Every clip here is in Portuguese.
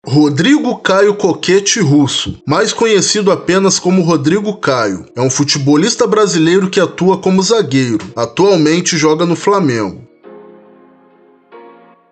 Rodrigo Caio Coquete Russo, mais conhecido apenas como Rodrigo Caio, é um futebolista brasileiro que atua como zagueiro. Atualmente joga no Flamengo.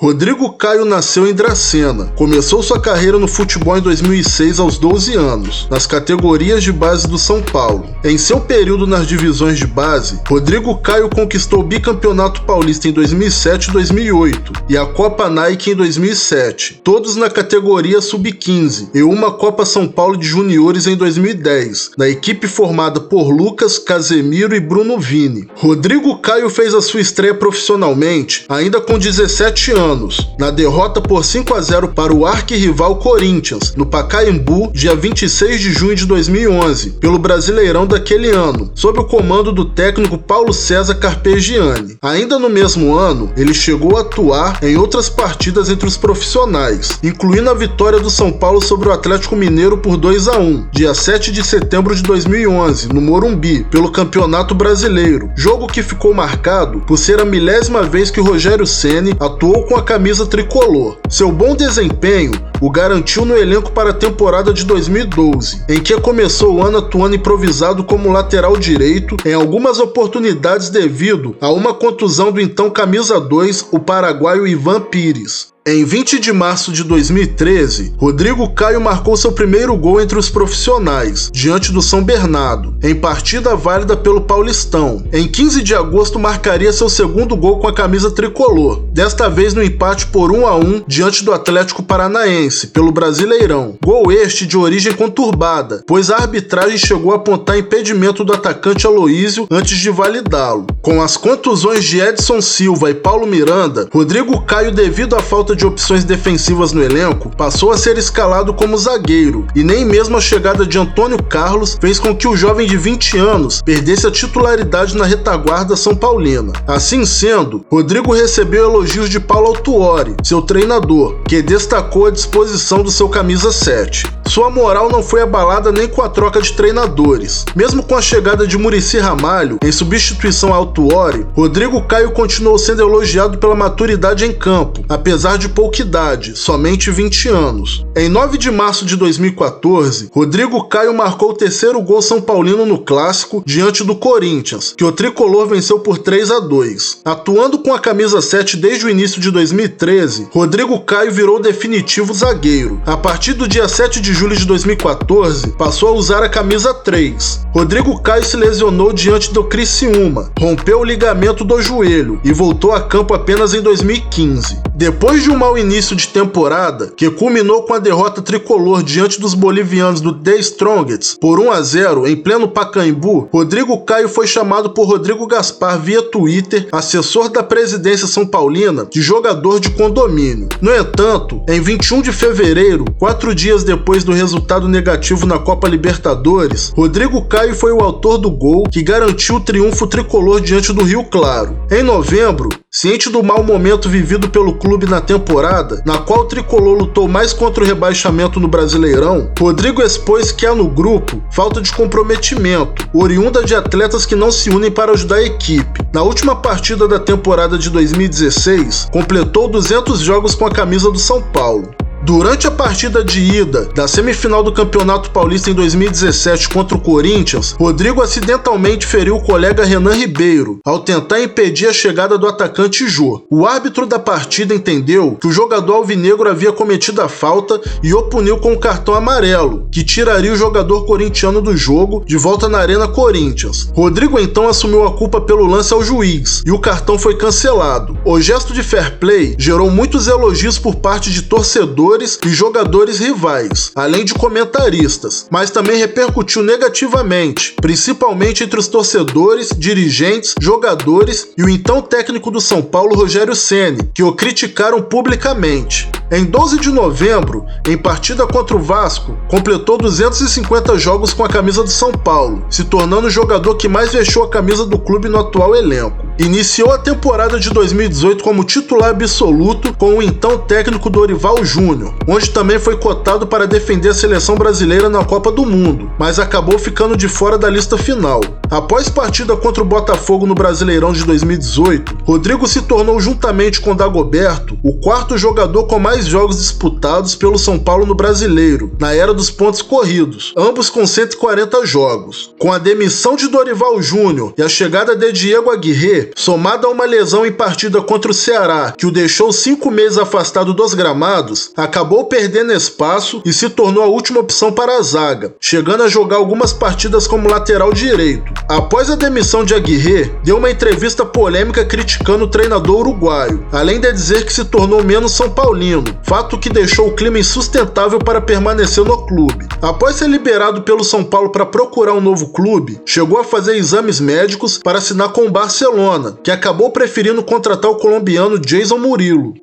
Rodrigo Caio nasceu em Dracena. Começou sua carreira no futebol em 2006 aos 12 anos, nas categorias de base do São Paulo. Em seu período nas divisões de base, Rodrigo Caio conquistou o bicampeonato paulista em 2007 e 2008 e a Copa Nike em 2007, todos na categoria sub-15, e uma Copa São Paulo de Juniores em 2010, na equipe formada por Lucas, Casemiro e Bruno Vini. Rodrigo Caio fez a sua estreia profissionalmente ainda com 17 anos, na derrota por 5-0 para o arquirrival Corinthians, no Pacaembu, dia 26 de junho de 2011, pelo Brasileirão daquele ano, sob o comando do técnico Paulo César Carpegiani. Ainda no mesmo ano, ele chegou a atuar em outras partidas entre os profissionais, incluindo a vitória do São Paulo sobre o Atlético Mineiro por 2-1, dia 7 de setembro de 2011, no Morumbi, pelo Campeonato Brasileiro, jogo que ficou marcado por ser a 10ª vez que o Rogério Ceni atuou com a camisa tricolor. Seu bom desempenho o garantiu no elenco para a temporada de 2012, em que começou o ano atuando improvisado como lateral direito em algumas oportunidades devido a uma contusão do então camisa 2, o paraguaio Ivan Pires. Em 20 de março de 2013, Rodrigo Caio marcou seu primeiro gol entre os profissionais, diante do São Bernardo, em partida válida pelo Paulistão. Em 15 de agosto, marcaria seu segundo gol com a camisa tricolor, desta vez no empate por 1-1 diante do Atlético Paranaense, pelo Brasileirão. Gol este de origem conturbada, pois a arbitragem chegou a apontar impedimento do atacante Aloísio antes de validá-lo. Com as contusões de Edson Silva e Paulo Miranda, Rodrigo Caio, devido à falta de opções defensivas no elenco, passou a ser escalado como zagueiro, e nem mesmo a chegada de Antônio Carlos fez com que o jovem de 20 anos perdesse a titularidade na retaguarda são paulina. Assim sendo, Rodrigo recebeu elogios de Paulo Autuori, seu treinador, que destacou a disposição do seu camisa 7. Sua moral não foi abalada nem com a troca de treinadores. Mesmo com a chegada de Muricy Ramalho em substituição a Autuori, Rodrigo Caio continuou sendo elogiado pela maturidade em campo, apesar de pouca idade, somente 20 anos. Em 9 de março de 2014, Rodrigo Caio marcou o terceiro gol são paulino no clássico diante do Corinthians, que o tricolor venceu por 3-2. Atuando com a camisa 7 desde o início de 2013, Rodrigo Caio virou definitivo zagueiro. A partir do dia 7 de julho de 2014, passou a usar a camisa 3. Rodrigo Caio se lesionou diante do Criciúma, rompeu o ligamento do joelho e voltou a campo apenas em 2015. Depois de um mau início de temporada, que culminou com a derrota tricolor diante dos bolivianos do The Strongest por 1-0 em pleno Pacaembu, Rodrigo Caio foi chamado por Rodrigo Gaspar via Twitter, assessor da presidência são paulina, de jogador de condomínio. No entanto, em 21 de fevereiro, 4 dias depois do resultado negativo na Copa Libertadores, Rodrigo Caio foi o autor do gol que garantiu o triunfo tricolor diante do Rio Claro. Em novembro, ciente do mau momento vivido pelo clube na temporada, na qual o tricolor lutou mais contra o rebaixamento no Brasileirão, Rodrigo expôs que há no grupo falta de comprometimento, oriunda de atletas que não se unem para ajudar a equipe. Na última partida da temporada de 2016, completou 200 jogos com a camisa do São Paulo. Durante a partida de ida da semifinal do Campeonato Paulista em 2017 contra o Corinthians, Rodrigo acidentalmente feriu o colega Renan Ribeiro ao tentar impedir a chegada do atacante Jô. O árbitro da partida entendeu que o jogador alvinegro havia cometido a falta e o puniu com o cartão amarelo, que tiraria o jogador corintiano do jogo de volta na Arena Corinthians. Rodrigo então assumiu a culpa pelo lance ao juiz e o cartão foi cancelado. O gesto de fair play gerou muitos elogios por parte de torcedores e jogadores rivais, além de comentaristas, mas também repercutiu negativamente, principalmente entre os torcedores, dirigentes, jogadores e o então técnico do São Paulo, Rogério Ceni, que o criticaram publicamente. Em 12 de novembro, em partida contra o Vasco, completou 250 jogos com a camisa do São Paulo, se tornando o jogador que mais vestiu a camisa do clube no atual elenco. Iniciou a temporada de 2018 como titular absoluto com o então técnico Dorival Júnior, onde também foi cotado para defender a seleção brasileira na Copa do Mundo, mas acabou ficando de fora da lista final. Após partida contra o Botafogo no Brasileirão de 2018, Rodrigo se tornou, juntamente com Dagoberto, o quarto jogador com mais jogos disputados pelo São Paulo no Brasileiro, na era dos pontos corridos, ambos com 140 jogos. Com a demissão de Dorival Júnior e a chegada de Diego Aguirre, somada a uma lesão em partida contra o Ceará, que o deixou 5 meses afastado dos gramados, acabou perdendo espaço e se tornou a última opção para a zaga, chegando a jogar algumas partidas como lateral direito. Após a demissão de Aguirre, deu uma entrevista polêmica criticando o treinador uruguaio, além de dizer que se tornou menos São Paulino, fato que deixou o clima insustentável para permanecer no clube. Após ser liberado pelo São Paulo para procurar um novo clube, chegou a fazer exames médicos para assinar com o Barcelona, que acabou preferindo contratar o colombiano Jason Murillo.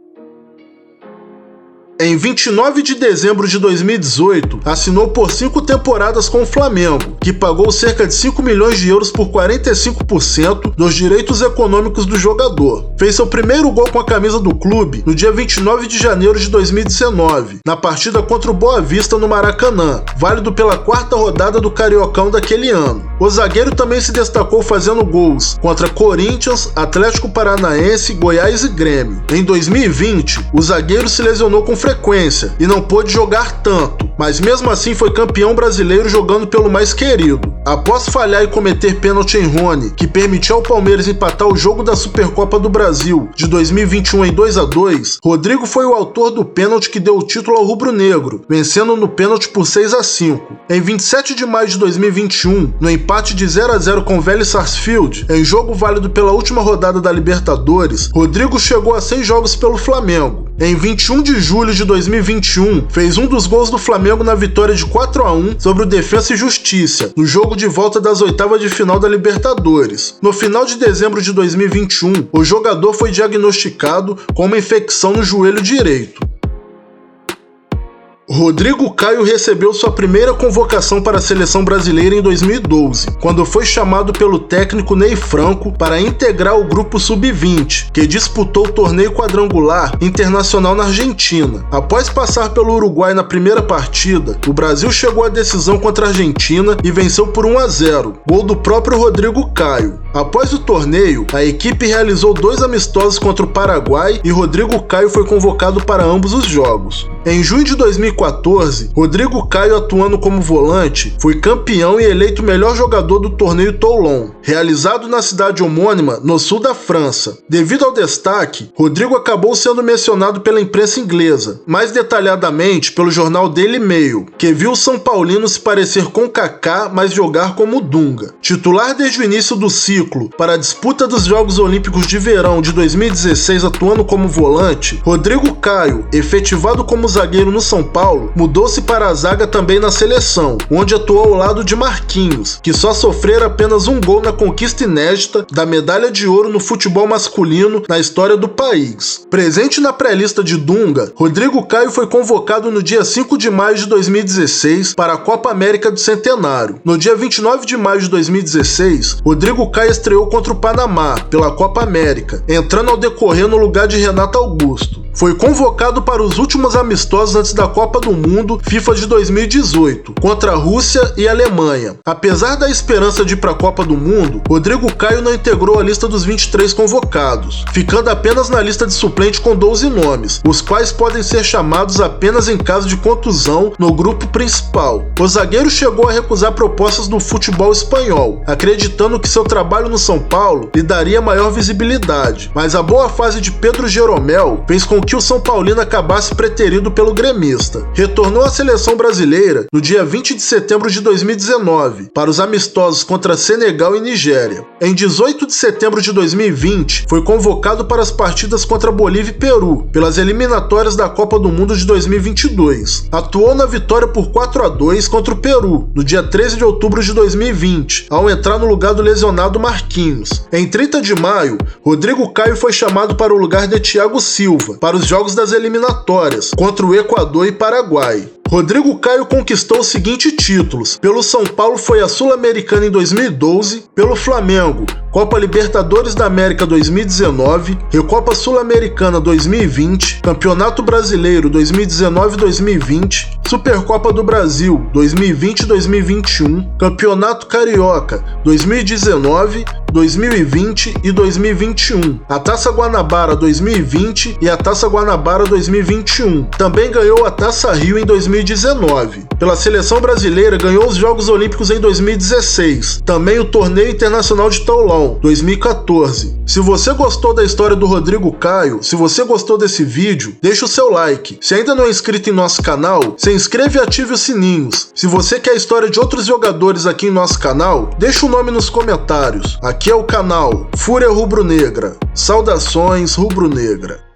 Em 29 de dezembro de 2018, assinou por 5 temporadas com o Flamengo, que pagou cerca de 5 milhões de euros por 45% dos direitos econômicos do jogador. Fez seu primeiro gol com a camisa do clube no dia 29 de janeiro de 2019, na partida contra o Boa Vista no Maracanã, válido pela 4ª rodada do Cariocão daquele ano. O zagueiro também se destacou fazendo gols contra Corinthians, Atlético Paranaense, Goiás e Grêmio. Em 2020, o zagueiro se lesionou com frequência e não pôde jogar tanto, mas mesmo assim foi campeão brasileiro jogando pelo mais querido. Após falhar e cometer pênalti em Rony, que permitiu ao Palmeiras empatar o jogo da Supercopa do Brasil de 2021 em 2-2, Rodrigo foi o autor do pênalti que deu o título ao rubro-negro, vencendo no pênalti por 6-5. Em 27 de maio de 2021, no empate de 0-0 com o Vélez Sarsfield, em jogo válido pela última rodada da Libertadores, Rodrigo chegou a 100 jogos pelo Flamengo. Em 21 de julho de 2021, fez um dos gols do Flamengo na vitória de 4-1 sobre o Defensa e Justiça, no jogo de volta das oitavas de final da Libertadores. No final de dezembro de 2021, o jogador foi diagnosticado com uma infecção no joelho direito. Rodrigo Caio recebeu sua primeira convocação para a seleção brasileira em 2012, quando foi chamado pelo técnico Ney Franco para integrar o grupo sub-20, que disputou o torneio quadrangular internacional na Argentina. Após passar pelo Uruguai na primeira partida, o Brasil chegou à decisão contra a Argentina e venceu por 1-0, gol do próprio Rodrigo Caio. Após o torneio, a equipe realizou 2 amistosos contra o Paraguai e Rodrigo Caio foi convocado para ambos os jogos. Em junho de 2014, Rodrigo Caio, atuando como volante, foi campeão e eleito o melhor jogador do torneio Toulon, realizado na cidade homônima, no sul da França. Devido ao destaque, Rodrigo acabou sendo mencionado pela imprensa inglesa, mais detalhadamente pelo jornal Daily Mail, que viu o São Paulino se parecer com Kaká, mas jogar como Dunga. Titular desde o início do ciclo para a disputa dos Jogos Olímpicos de Verão de 2016 atuando como volante, Rodrigo Caio, efetivado como zagueiro no São Paulo, mudou-se para a zaga também na seleção, onde atuou ao lado de Marquinhos, que só sofrera apenas um gol na conquista inédita da medalha de ouro no futebol masculino na história do país. Presente na pré-lista de Dunga, Rodrigo Caio foi convocado no dia 5 de maio de 2016 para a Copa América do Centenário. No dia 29 de maio de 2016, Rodrigo Caio estreou contra o Panamá pela Copa América, entrando ao decorrer no lugar de Renato Augusto. Foi convocado para os últimos amistosos antes da Copa do Mundo FIFA de 2018, contra a Rússia e a Alemanha. Apesar da esperança de ir para a Copa do Mundo, Rodrigo Caio não integrou a lista dos 23 convocados, ficando apenas na lista de suplente com 12 nomes, os quais podem ser chamados apenas em caso de contusão no grupo principal. O zagueiro chegou a recusar propostas do futebol espanhol, acreditando que seu trabalho no São Paulo lhe daria maior visibilidade, mas a boa fase de Pedro Jeromel fez com que o São Paulino acabasse preterido pelo gremista. Retornou à seleção brasileira no dia 20 de setembro de 2019, para os amistosos contra Senegal e Nigéria. Em 18 de setembro de 2020, foi convocado para as partidas contra Bolívia e Peru, pelas eliminatórias da Copa do Mundo de 2022. Atuou na vitória por 4-2 contra o Peru, no dia 13 de outubro de 2020, ao entrar no lugar do lesionado Marquinhos. Em 30 de maio, Rodrigo Caio foi chamado para o lugar de Thiago Silva, para os jogos das eliminatórias, contra o Equador e Paraguai. Rodrigo Caio conquistou os seguintes títulos. Pelo São Paulo foi a Sul-Americana em 2012, pelo Flamengo, Copa Libertadores da América 2019, Recopa Sul-Americana 2020, Campeonato Brasileiro 2019-2020, Supercopa do Brasil 2020-2021, Campeonato Carioca 2019, 2020 e 2021, a Taça Guanabara 2020 e a Taça Guanabara 2021. Também ganhou a Taça Rio em 2019. Pela seleção brasileira, ganhou os Jogos Olímpicos em 2016. Também o Torneio Internacional de Toulon, 2014. Se você gostou da história do Rodrigo Caio, se você gostou desse vídeo, deixa o seu like. Se ainda não é inscrito em nosso canal, se inscreve e ative os sininhos. Se você quer a história de outros jogadores aqui em nosso canal, deixa o nome nos comentários. Aqui é o canal Fúria Rubro-Negra. Saudações rubro-negra.